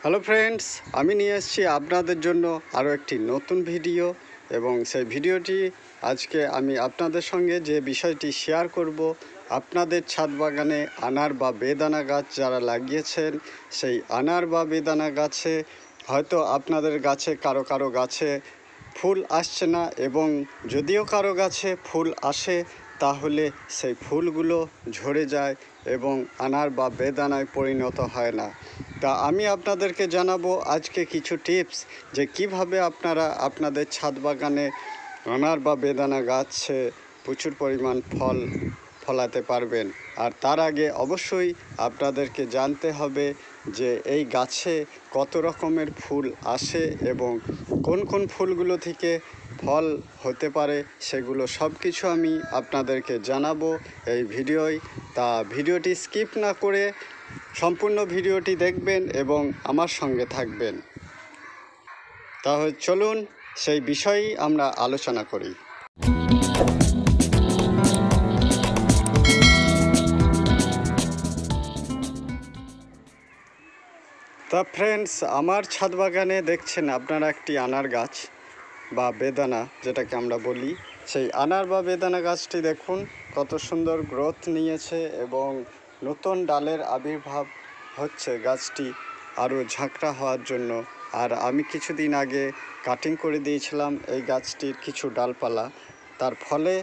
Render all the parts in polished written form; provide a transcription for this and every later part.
Hello friends, আমি নিয়ে এসেছি আপনাদের জন্য আরও একটি নতুন ভিডিও এবং সেই ভিডিওটি আজকে আমি আপনাদের সঙ্গে যে বিষয়টি শেয়ার করব, আপনাদের ছাদ বাগানে আনার বা বেদানা গাছ যারা লাগিয়েছেন সেই আনার বা বেদানা গাছে হয়তো আপনাদের গাছে কারো গাছে ফুল আসছে না, এবং যদিও কারো গাছে ফুল আসে তাহলে সেই ফুলগুলো ঝরে যায় এবং আনার বা বেদানায় পরিণত হয় না। তা আমি আপনাদেরকে জানাবো আজকে কিছু টিপস যে কিভাবে আপনারা আপনাদের ছাদ বাগানে আনার বা বেদানা গাছে প্রচুর পরিমাণ ফল ফলাতে পারবেন। আর তার আগে অবশ্যই আপনাদেরকে জানতে হবে যে এই গাছে কত রকমের ফুল আসে এবং কোন কোন ফুলগুলো থেকে ফল হতে পারে, সেগুলো সব কিছু আমি আপনাদেরকে জানাবো এই ভিডিওয়। তা ভিডিওটি স্কিপ না করে সম্পূর্ণ ভিডিওটি দেখবেন এবং আমার সঙ্গে থাকবেন। তাহলে চলুন সেই বিষয়েই আমরা আলোচনা করি। তা ফ্রেন্ডস, আমার ছাদ বাগানে দেখছেন আপনারা একটি আনার গাছ বা বেদানা যেটাকে আমরা বলি, সেই আনার বা বেদানা গাছটি দেখুন কত সুন্দর গ্রোথ নিয়েছে এবং নতুন ডালের আবির্ভাব হচ্ছে গাছটি আরও ঝাঁকড়া হওয়ার জন্য। আর আমি কিছুদিন আগে কাটিং করে দিয়েছিলাম এই গাছটির কিছু ডালপালা, তার ফলে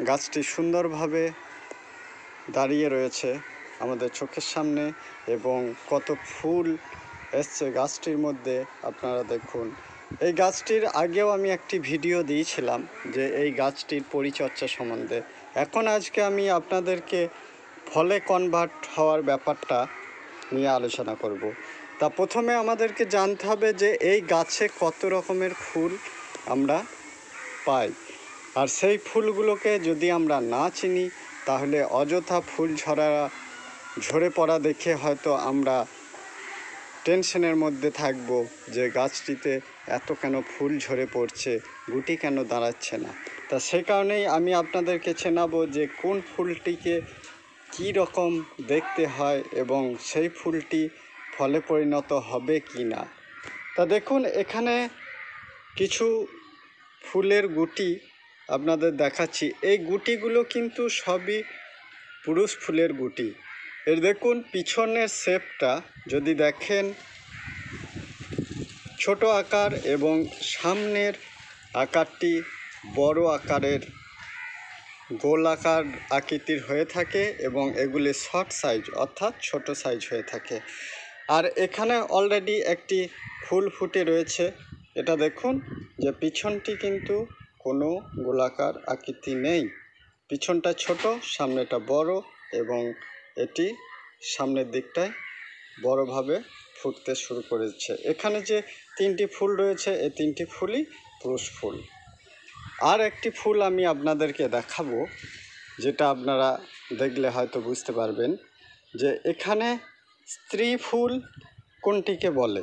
গাছটি সুন্দরভাবে দাঁড়িয়ে রয়েছে আমাদের চোখের সামনে এবং কত ফুল এসছে গাছটির মধ্যে আপনারা দেখুন। এই গাছটির আগেও আমি একটি ভিডিও দিয়েছিলাম যে এই গাছটির পরিচর্যা সম্বন্ধে। এখন আজকে আমি আপনাদেরকে ফলে কনভার্ট হওয়ার ব্যাপারটা নিয়ে আলোচনা করব। তা প্রথমে আমাদেরকে জানতে হবে যে এই গাছে কত রকমের ফুল আমরা পাই, আর সেই ফুলগুলোকে যদি আমরা না চিনি তাহলে অযথা ফুল ঝরে পড়া দেখে হয়তো আমরা টেনশনের মধ্যে থাকব যে গাছটিতে এত কেন ফুল ঝরে পড়ছে, গুটি কেন দাঁড়াচ্ছে না। তা সে কারণেই আমি আপনাদেরকে চেনাবো যে কোন ফুলটিকে কী রকম দেখতে হয় এবং সেই ফুলটি ফলে পরিণত হবে কি না। তা দেখুন, এখানে কিছু ফুলের গুটি আপনাদের দেখাচ্ছি। এই গুটিগুলো কিন্তু সবই পুরুষ ফুলের গুটি। এর দেখুন পিছনের শেপটা যদি দেখেন ছোট আকার এবং সামনের আকারটি বড় আকারের গোলাকার আকৃতির হয়ে থাকে এবং এগুলি শর্ট সাইজ অর্থাৎ ছোট সাইজ হয়ে থাকে। আর এখানে অলরেডি একটি ফুল ফুটে রয়েছে। এটা দেখুন যে পিছনটি কিন্তু কোনো গোলাকার আকৃতি নেই, পিছনটা ছোট সামনেটা বড় এবং এটি সামনের দিকটায় বড়ভাবে ফুটতে শুরু করেছে। এখানে যে তিনটি ফুল রয়েছে এই তিনটি ফুলই পুরুষ ফুল। আর একটি ফুল আমি আপনাদেরকে দেখাবো যেটা আপনারা দেখলে হয়তো বুঝতে পারবেন যে এখানে স্ত্রী ফুল কোনটিকে বলে।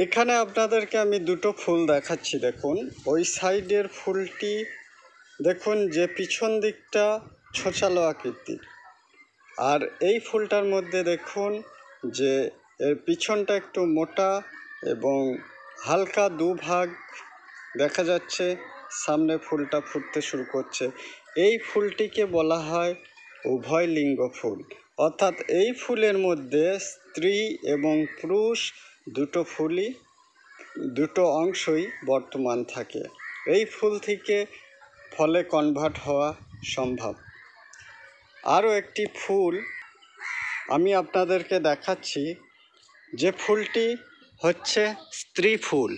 এখানে আপনাদেরকে আমি দুটো ফুল দেখাচ্ছি। দেখুন ওই সাইডের ফুলটি দেখুন যে পিছন দিকটা ছোচালো আকৃতির, আর এই ফুলটার মধ্যে দেখুন যে এর পিছনটা একটু মোটা এবং হালকা দুভাগ দেখা যাচ্ছে, সামনে ফুলটা ফুটতে শুরু করছে। এই ফুলটিকে বলা হয় উভয় লিঙ্গ ফুল, অর্থাৎ এই ফুলের মধ্যে স্ত্রী এবং পুরুষ দুটো অংশই বর্তমান থাকে। এই ফুল থেকে ফলে কনভার্ট হওয়া সম্ভব। আরও একটি ফুল আমি আপনাদেরকে দেখাচ্ছি, যে ফুলটি হচ্ছে স্ত্রী ফুল।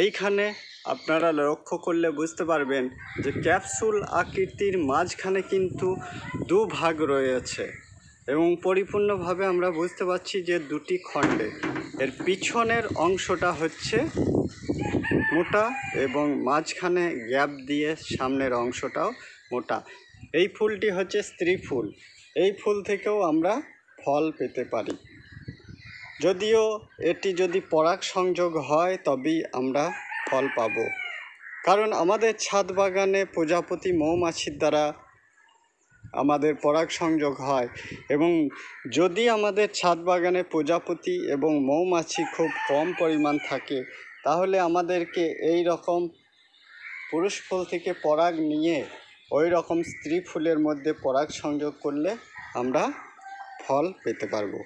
এইখানে আপনারা লক্ষ্য করলে বুঝতে পারবেন যে ক্যাপসুল আকৃতির মাঝখানে কিন্তু দুভাগ রয়েছে এবং পরিপূর্ণভাবে আমরা বুঝতে পারছি যে দুটি খণ্ডে। এর পিছনের অংশটা হচ্ছে মোটা এবং মাঝখানে গ্যাপ দিয়ে সামনের অংশটাও মোটা। এই ফুলটি হচ্ছে স্ত্রী ফুল। এই ফুল থেকেও আমরা ফল পেতে পারি, যদিও এটি যদি পরাগ সংযোগ হয় তবেই আমরা ফল পাব। কারণ আমাদের ছাদ বাগানে প্রজাপতি মৌমাছির দ্বারা আমাদের পরাগ সংযোগ হয়। এবং যদি আমাদের ছাদ বাগানে প্রজাপতি এবং মৌমাছি খুব কম পরিমাণ থাকে, তাহলে আমাদেরকে এই রকম পুরুষ ফুল থেকে পরাগ নিয়ে ওই রকম স্ত্রী ফুলের মধ্যে পরাগ সংযোগ করলে আমরা ফল পেতে পারবো।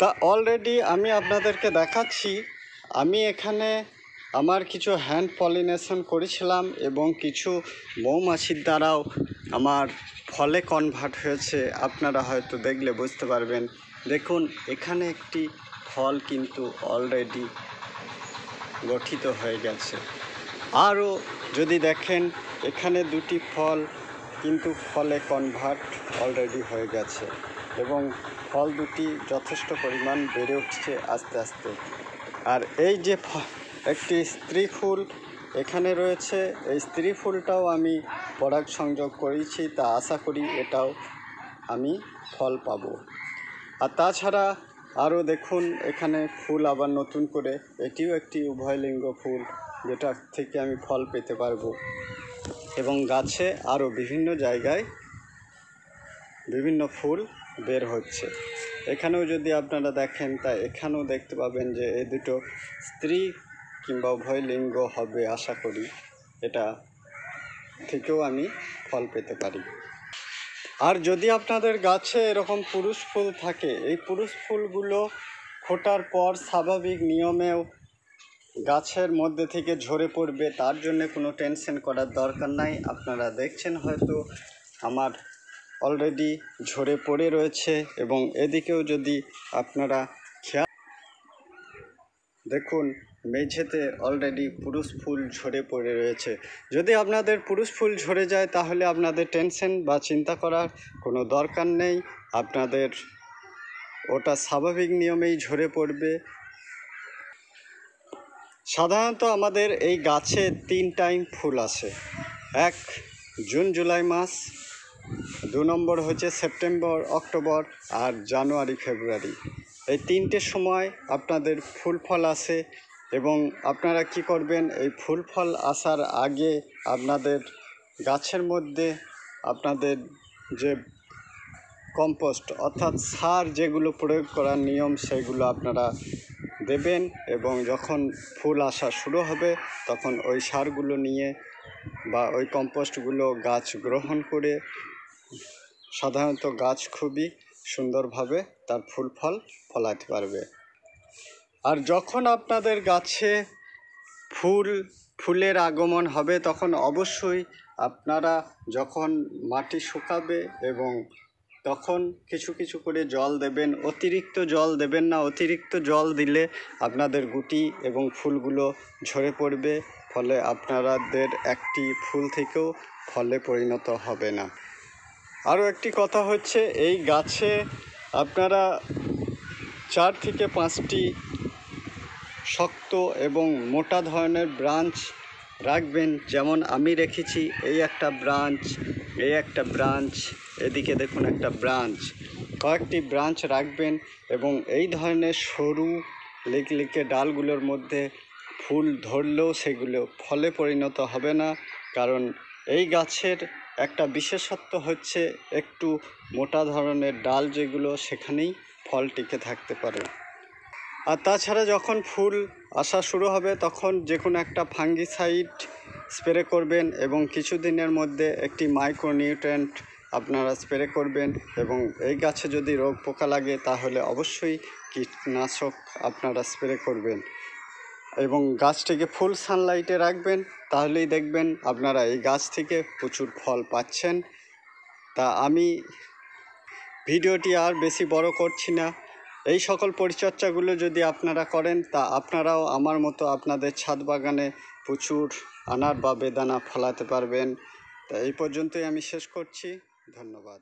তা অলরেডি আমি আপনাদেরকে দেখাচ্ছি, আমি এখানে আমার কিছু হ্যান্ড পলিনেশন করেছিলাম এবং কিছু মৌমাছির দ্বারাও আমার ফলে কনভার্ট হয়েছে। আপনারা হয়তো দেখলে বুঝতে পারবেন। দেখুন, এখানে একটি ফল কিন্তু অলরেডি গঠিত হয়ে গেছে। আরও যদি দেখেন, এখানে দুটি ফল কিন্তু ফলে কনভার্ট অলরেডি হয়ে গেছে এবং ফল দুটি যথেষ্ট পরিমাণ বেড়ে উঠছে আস্তে আস্তে। আর এই যে একটি স্ত্রী ফুল এখানে রয়েছে, এই স্ত্রী ফুলটাও আমি পরাগ সংযোগ করেছি, তা আশা করি এটাও আমি ফল পাবো। আর তাছাড়া আরও দেখুন, এখানে ফুল আবার নতুন করে, এটিও একটি উভয়লিঙ্গ ফুল, যেটা থেকে আমি ফল পেতে পারবো। এবং গাছে আরও বিভিন্ন জায়গায় বিভিন্ন ফুল বের হচ্ছে। এখানেও যদি আপনারা দেখেন, তা এখানেও দেখতে পাবেন যে এই দুটো স্ত্রী কিংবা উভয়লিঙ্গ হবে আশা করি। এটা থেকেও আমি ফল পেতে পারি। আর যদি আপনাদের গাছে এরকম পুরুষ ফুল থাকে, এই পুরুষ ফুলগুলো ফোটার পর স্বাভাবিক নিয়মেও গাছের মধ্যে থেকে ঝরে পড়বে, তার জন্য কোনো টেনশন করার দরকার নাই। আপনারা দেখছেন হয়তো আমার অলরেডি ঝরে পড়ে রয়েছে এবং এদিকেও যদি আপনারা খেয়াল দেখুন, মেঝেতে অলরেডি পুরুষ ফুল ঝরে পড়ে রয়েছে। যদি আপনাদের পুরুষ ফুল ঝরে যায়, তাহলে আপনাদের টেনশন বা চিন্তা করার কোনো দরকার নেই। আপনাদের ওটা স্বাভাবিক নিয়মেই ঝরে পড়বে। সাধারণত আমাদের এই গাছে 3 টাইম ফুল আসে। এক, জুন জুলাই মাস, 2 নম্বর হচ্ছে সেপ্টেম্বর অক্টোবর, আর জানুয়ারি ফেব্রুয়ারি। এই 3টে সময় আপনাদের ফুল ফল আসে। এবং আপনারা কি করবেন, এই ফুল ফল আসার আগে আপনাদের গাছের মধ্যে আপনাদের যে কম্পোস্ট অর্থাৎ সার যেগুলো প্রয়োগ করার নিয়ম, সেগুলো আপনারা দেবেন। এবং যখন ফুল আসা শুরু হবে, তখন ওই সারগুলো নিয়ে বা ওই কম্পোস্টগুলো গাছ গ্রহণ করে সাধারণত গাছ খুবই সুন্দরভাবে তার ফুল ফল ফলাতে পারবে। আর যখন আপনাদের গাছে ফুলের আগমন হবে, তখন অবশ্যই আপনারা যখন মাটি শুকাবে এবং তখন কিছু কিছু করে জল দেবেন। অতিরিক্ত জল দেবেন না, অতিরিক্ত জল দিলে আপনাদের গুটি এবং ফুলগুলো ঝরে পড়বে, ফলে আপনাদের একটি ফুল থেকেও ফলে পরিণত হবে না। আরও একটি কথা হচ্ছে, এই গাছে আপনারা 4 থেকে 5টি শক্ত এবং মোটা ধরনের ব্রাঞ্চ রাখবেন। যেমন আমি রেখেছি, এই একটা ব্রাঞ্চ, এই একটা ব্রাঞ্চ, এদিকে দেখুন একটা ব্রাঞ্চ, কয়েকটি ব্রাঞ্চ রাখবেন। এবং এই ধরনের সরু লিকলিকে ডালগুলোর মধ্যে ফুল ধরলেও সেগুলো ফলে পরিণত হবে না, কারণ এই গাছের একটা বিশেষত্ব হচ্ছে একটু মোটা ধরনের ডাল যেগুলো, সেখানেই ফল টিকে থাকতে পারে। আর তাছাড়া যখন ফুল আসা শুরু হবে, তখন যে কোনো একটা ফাঙ্গিসাইড স্প্রে করবেন এবং কিছুদিনের মধ্যে একটি মাইক্রোনিউট্রিয়েন্ট আপনারা স্প্রে করবেন। এবং এই গাছে যদি রোগ পোকা লাগে, তাহলে অবশ্যই কীটনাশক আপনারা স্প্রে করবেন এবং গাছটিকে ফুল সানলাইটে রাখবেন। তাহলেই দেখবেন আপনারা এই গাছ থেকে প্রচুর ফল পাচ্ছেন। তা আমি ভিডিওটি আর বেশি বড় করছি না। এই সকল পরিচর্যাগুলো যদি আপনারা করেন, তা আপনারাও আমার মতো আপনাদের ছাদ বাগানে প্রচুর আনার বা বেদানা ফলাতে পারবেন। তা এই পর্যন্তই আমি শেষ করছি। ধন্যবাদ।